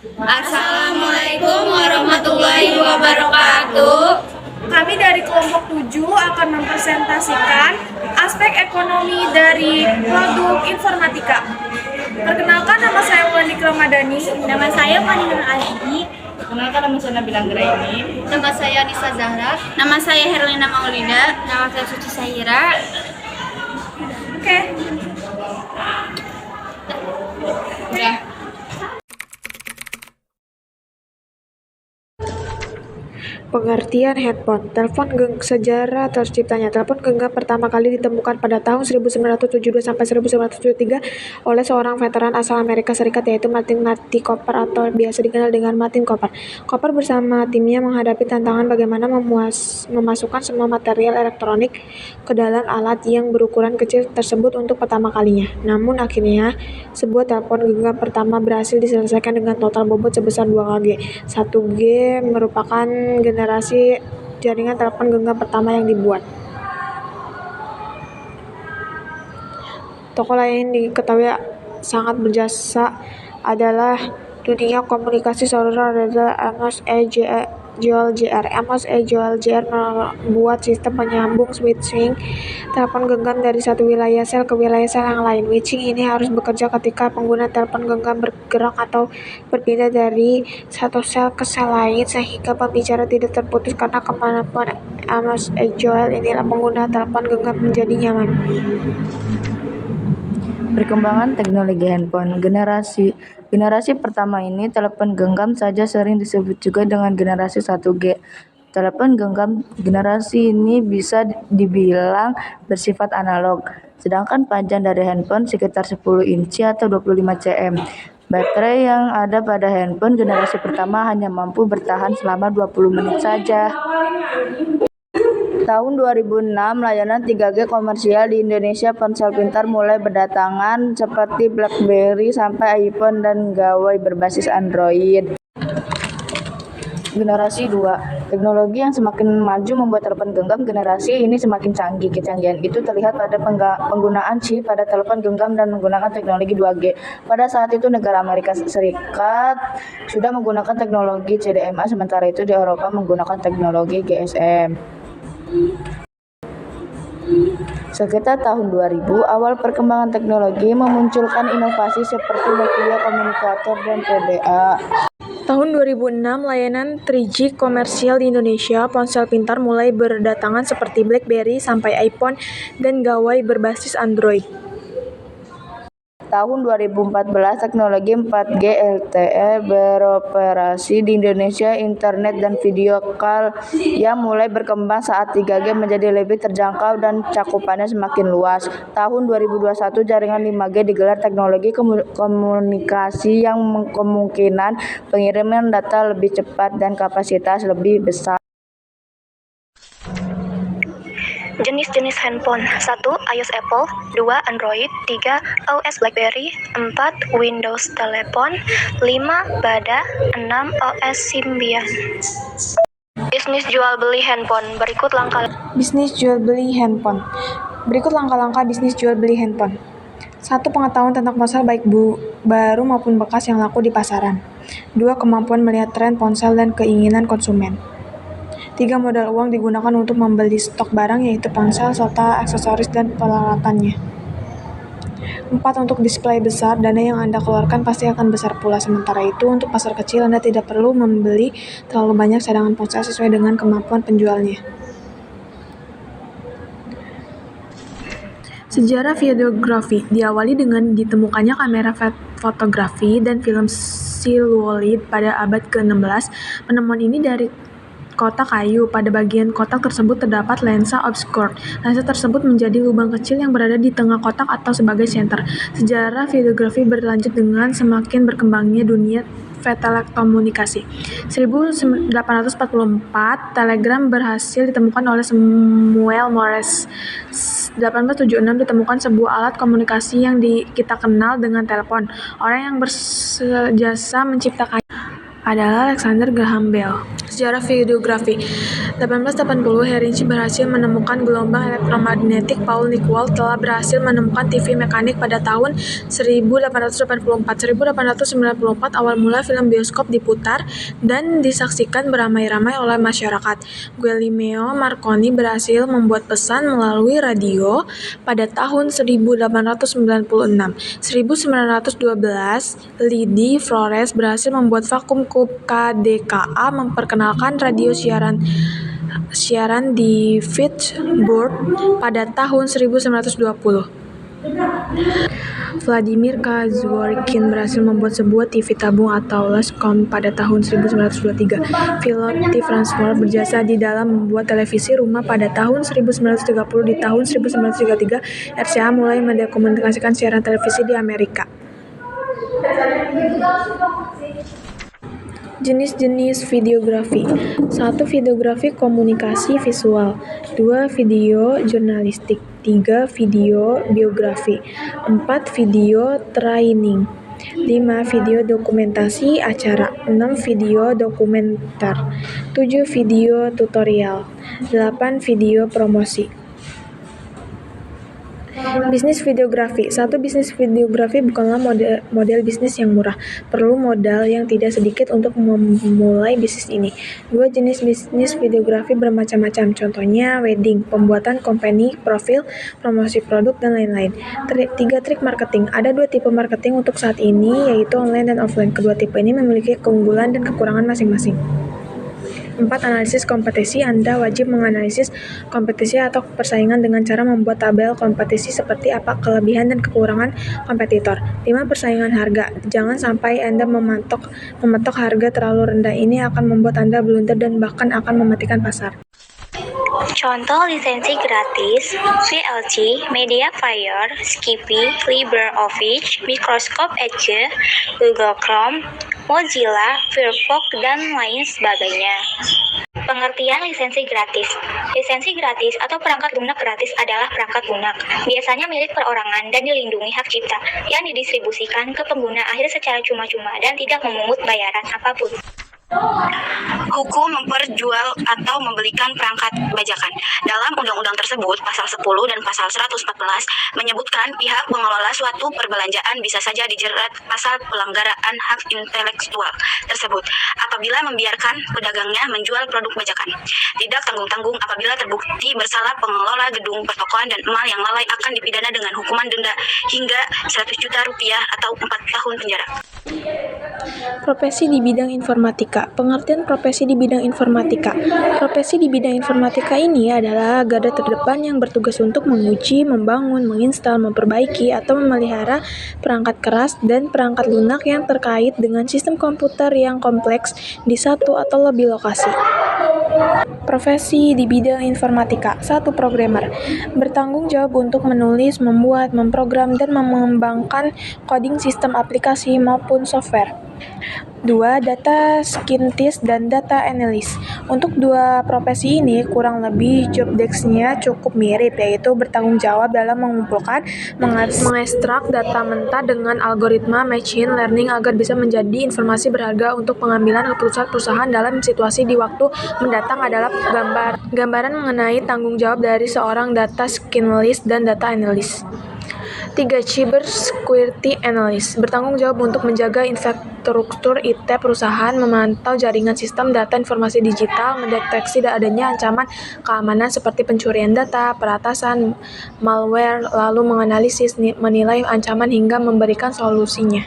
Assalamualaikum warahmatullahi wabarakatuh. Kami dari kelompok 7 akan mempresentasikan aspek ekonomi dari produk informatika. Perkenalkan, nama saya Wulandari Ramadhani. Nama saya Panina Ali. Perkenalkan, nama saya Nabila Anggraini. Nama saya Nisa Zahra. Nama saya Herlina Maulida. Nama saya Suci Sahira. Oke. Udah. Pengertian handphone. Sejarah terciptanya telepon genggam pertama kali ditemukan pada tahun 1972 sampai 1973 oleh seorang veteran asal Amerika Serikat, yaitu Martin Marty Cooper atau biasa dikenal dengan Martin Cooper. Cooper bersama timnya menghadapi tantangan bagaimana memasukkan semua material elektronik ke dalam alat yang berukuran kecil tersebut untuk pertama kalinya. Namun akhirnya sebuah telepon genggam pertama berhasil diselesaikan dengan total bobot sebesar 2G. 1G merupakan generasi jaringan telepon genggam pertama yang dibuat. Tokoh lain diketahui sangat berjasa adalah dunia komunikasi seluler adalah Amos E. Joel Jr. Amos E. Joel Jr. membuat sistem penyambung switching telepon genggam dari satu wilayah sel ke wilayah sel yang lain. Switching ini harus bekerja ketika pengguna telepon genggam bergerak atau berpindah dari satu sel ke sel lain, sehingga pembicara tidak terputus. Karena kemampuan Amos E. Joel inilah pengguna telepon genggam menjadi nyaman. Perkembangan teknologi handphone. Generasi pertama ini telepon genggam saja sering disebut juga dengan generasi 1G. Telepon genggam generasi ini bisa dibilang bersifat analog, sedangkan panjang dari handphone sekitar 10 inci atau 25 cm. Baterai yang ada pada handphone generasi pertama hanya mampu bertahan selama 20 menit saja. Tahun 2006, layanan 3G komersial di Indonesia. Ponsel pintar mulai berdatangan seperti BlackBerry sampai iPhone dan gawai berbasis Android. Generasi 2. Teknologi yang semakin maju membuat telepon genggam generasi ini semakin canggih. Kecanggihan itu terlihat pada penggunaan chip pada telepon genggam dan menggunakan teknologi 2G. Pada saat itu negara Amerika Serikat sudah menggunakan teknologi CDMA, sementara itu di Eropa menggunakan teknologi GSM. Sekitar tahun 2000, awal perkembangan teknologi memunculkan inovasi seperti Nokia Communicator dan PDA. Tahun 2006, layanan 3G komersial di Indonesia. Ponsel pintar mulai berdatangan seperti BlackBerry sampai iPhone dan gawai berbasis Android. Tahun 2014, teknologi 4G LTE beroperasi di Indonesia. Internet dan video call yang mulai berkembang saat 3G menjadi lebih terjangkau dan cakupannya semakin luas. Tahun 2021, jaringan 5G digelar, teknologi komunikasi yang kemungkinan pengiriman data lebih cepat dan kapasitas lebih besar. Jenis-jenis handphone: 1. iOS Apple, 2. Android, 3. OS BlackBerry, 4. Windows Telepon, 5. Bada, 6. OS Symbian. Bisnis jual beli handphone. Berikut langkah-langkah bisnis jual beli handphone. 1. Pengetahuan tentang ponsel baik baru maupun bekas yang laku di pasaran. 2. Kemampuan melihat tren ponsel dan keinginan konsumen. 3. Modal uang digunakan untuk membeli stok barang, yaitu ponsel serta aksesoris dan peralatannya. 4. Untuk display besar, dana yang Anda keluarkan pasti akan besar pula. Sementara itu, untuk pasar kecil, Anda tidak perlu membeli terlalu banyak cadangan ponsel sesuai dengan kemampuan penjualnya. Sejarah videografi diawali dengan ditemukannya kamera fotografi dan film siluloid pada abad ke-16. Penemuan ini dari kotak kayu. Pada bagian kotak tersebut terdapat lensa obscure. Lensa tersebut menjadi lubang kecil yang berada di tengah kotak atau sebagai senter. Sejarah videografi berlanjut dengan semakin berkembangnya dunia telekomunikasi. 1844, telegram berhasil ditemukan oleh Samuel Morse. 1876 ditemukan sebuah alat komunikasi yang kita kenal dengan telepon. Orang yang berjasa menciptakannya adalah Alexander Graham Bell. Sejarah videografi. 1880, Heinrich berhasil menemukan gelombang elektromagnetik. Paul Nicoll telah berhasil menemukan TV mekanik pada tahun 1884. 1894 awal mula film bioskop diputar dan disaksikan beramai-ramai oleh masyarakat. Guglielmo Marconi berhasil membuat pesan melalui radio pada tahun 1896. 1912, Lydie Flores berhasil membuat vacuum tube KDKA memperkenalkan radio siaran di Fitchburg pada tahun 1920. Vladimir Zworykin berhasil membuat sebuah TV tabung atau Lascom pada tahun 1923. Pilot T. Francois berjasa di dalam membuat televisi rumah pada tahun 1930. Di tahun 1933, RCA mulai mendokumentasikan siaran televisi di Amerika. Jenis-jenis videografi. 1. Videografi komunikasi visual. 2. Video jurnalistik. 3. Video biografi. 4. Video training. 5. Video dokumentasi acara. 6. Video dokumenter. 7. Video tutorial. 8. Video promosi. Bisnis videografi. 1. Bisnis videografi bukanlah model bisnis yang murah. Perlu modal yang tidak sedikit untuk memulai bisnis ini. 2. Jenis bisnis videografi bermacam-macam. Contohnya wedding, pembuatan company, profil, promosi produk, dan lain-lain. 3. Trik marketing. Ada 2 tipe marketing untuk saat ini, yaitu online dan offline. Kedua tipe ini memiliki keunggulan dan kekurangan masing-masing. 4. Analisis kompetisi. Anda wajib menganalisis kompetisi atau persaingan dengan cara membuat tabel kompetisi seperti apa kelebihan dan kekurangan kompetitor. 5. Persaingan harga. Jangan sampai Anda mematok harga terlalu rendah. Ini akan membuat Anda blunder dan bahkan akan mematikan pasar. Contoh lisensi gratis: VLC, Mediafire, Skippy, LibreOffice, Microsoft Edge, Google Chrome, Mozilla, Firefox, dan lain sebagainya. Pengertian lisensi gratis. Lisensi gratis atau perangkat lunak gratis adalah perangkat lunak, biasanya milik perorangan dan dilindungi hak cipta, yang didistribusikan ke pengguna akhir secara cuma-cuma dan tidak memungut bayaran apapun. Hukum memperjual atau membelikan perangkat bajakan. Dalam undang-undang tersebut, pasal 10 dan pasal 114 menyebutkan pihak pengelola suatu perbelanjaan bisa saja dijerat pasal pelanggaran hak intelektual tersebut apabila membiarkan pedagangnya menjual produk bajakan. Tidak tanggung-tanggung apabila terbukti bersalah, pengelola gedung pertokoan dan emal yang lalai akan dipidana dengan hukuman denda hingga Rp100 juta atau 4 tahun penjara. Profesi di bidang informatika. Pengertian profesi di bidang informatika. Profesi di bidang informatika ini adalah garda terdepan yang bertugas untuk menguji, membangun, menginstal, memperbaiki, atau memelihara perangkat keras dan perangkat lunak yang terkait dengan sistem komputer yang kompleks di satu atau lebih lokasi. Profesi di bidang informatika. 1. Programmer. Bertanggung jawab untuk menulis, membuat, memprogram, dan mengembangkan coding sistem aplikasi maupun software. 2. Data scientist dan data analyst. Untuk dua profesi ini kurang lebih job desk-nya cukup mirip, yaitu bertanggung jawab dalam mengumpulkan, mengekstrak data mentah dengan algoritma machine learning agar bisa menjadi informasi berharga untuk pengambilan keputusan perusahaan dalam situasi di waktu mendatang adalah gambaran mengenai tanggung jawab dari seorang data scientist dan data analyst. 3. Cyber Security Analyst. Bertanggung jawab untuk menjaga infrastruktur IT perusahaan, memantau jaringan sistem data informasi digital, mendeteksi adanya ancaman keamanan seperti pencurian data, peretasan, malware, lalu menganalisis, menilai ancaman hingga memberikan solusinya.